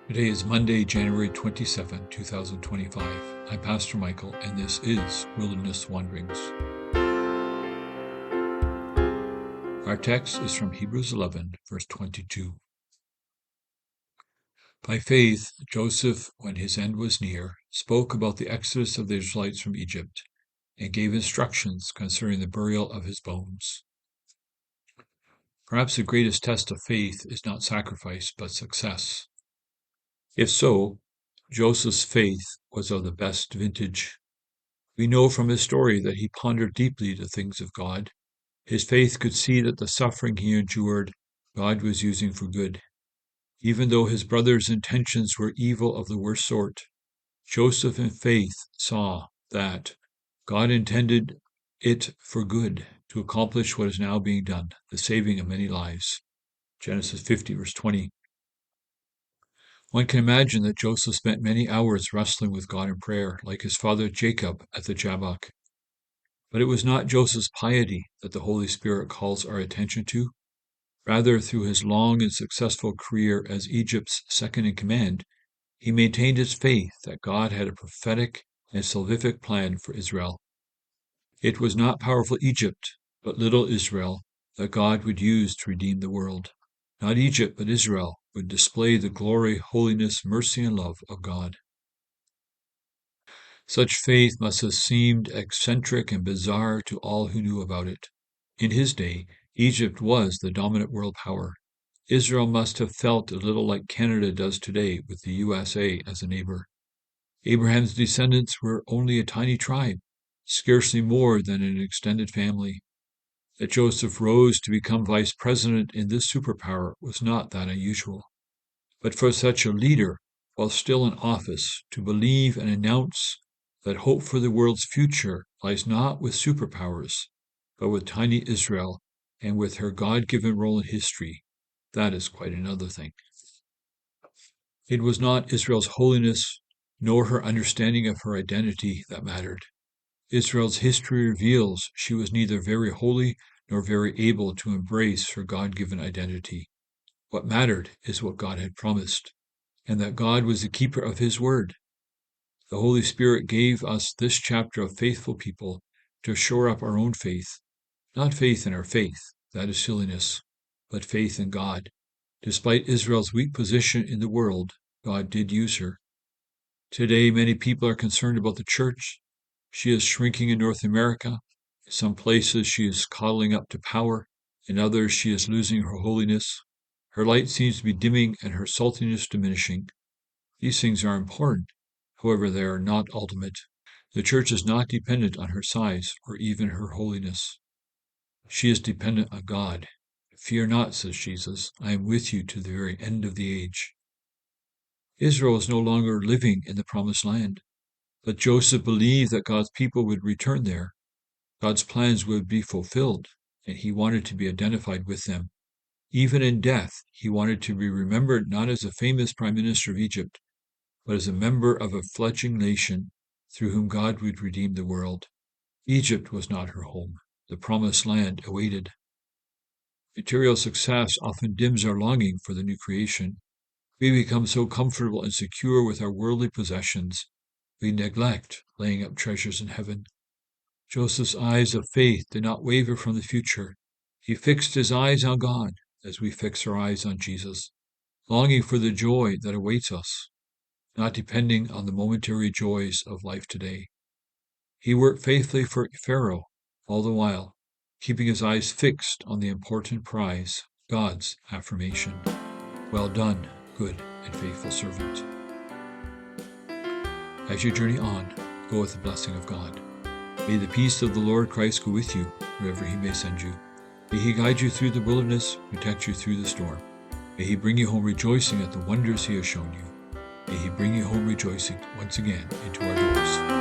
Today is Monday, January 27, 2025. I'm Pastor Michael, and this is Wilderness Wanderings. Our text is from Hebrews 11, verse 22. By faith, Joseph, when his end was near, spoke about the exodus of the Israelites from Egypt, and gave instructions concerning the burial of his bones. Perhaps the greatest test of faith is not sacrifice, but success. If so, Joseph's faith was of the best vintage. We know from his story that he pondered deeply the things of God. His faith could see that the suffering he endured, God was using for good. Even though his brother's intentions were evil of the worst sort, Joseph in faith saw that God intended it for good to accomplish what is now being done, the saving of many lives. Genesis 50, verse 20. One can imagine that Joseph spent many hours wrestling with God in prayer, like his father Jacob at the Jabbok. But it was not Joseph's piety that the Holy Spirit calls our attention to. Rather, through his long and successful career as Egypt's second-in-command, he maintained his faith that God had a prophetic and salvific plan for Israel. It was not powerful Egypt, but little Israel, that God would use to redeem the world. Not Egypt, but Israel would display the glory, holiness, mercy, and love of God. Such faith must have seemed eccentric and bizarre to all who knew about it. In his day, Egypt was the dominant world power. Israel must have felt a little like Canada does today with the USA as a neighbor. Abraham's descendants were only a tiny tribe, scarcely more than an extended family. That Joseph rose to become vice president in this superpower was not that unusual. But for such a leader, while still in office, to believe and announce that hope for the world's future lies not with superpowers, but with tiny Israel and with her God-given role in history, that is quite another thing. It was not Israel's holiness, nor her understanding of her identity that mattered. Israel's history reveals she was neither very holy nor very able to embrace her God-given identity. What mattered is what God had promised, and that God was the keeper of his word. The Holy Spirit gave us this chapter of faithful people to shore up our own faith, not faith in our faith, that is silliness, but faith in God. Despite Israel's weak position in the world, God did use her. Today, many people are concerned about the church. She is shrinking in North America. In some places, she is coddling up to power. In others, she is losing her holiness. Her light seems to be dimming and her saltiness diminishing. These things are important. However, they are not ultimate. The church is not dependent on her size or even her holiness. She is dependent on God. Fear not, says Jesus, I am with you to the very end of the age. Israel is no longer living in the promised land, but Joseph believed that God's people would return there. God's plans would be fulfilled, and he wanted to be identified with them. Even in death, he wanted to be remembered not as a famous prime minister of Egypt, but as a member of a fledgling nation through whom God would redeem the world. Egypt was not her home. The promised land awaited. Material success often dims our longing for the new creation. We become so comfortable and secure with our worldly possessions, we neglect laying up treasures in heaven. Joseph's eyes of faith did not waver from the future. He fixed his eyes on God as we fix our eyes on Jesus, longing for the joy that awaits us, not depending on the momentary joys of life today. He worked faithfully for Pharaoh all the while, keeping his eyes fixed on the important prize, God's affirmation. Well done, good and faithful servant. As you journey on, go with the blessing of God. May the peace of the Lord Christ go with you wherever he may send you. May he guide you through the wilderness, protect you through the storm. May he bring you home rejoicing at the wonders he has shown you. May he bring you home rejoicing once again into our doors.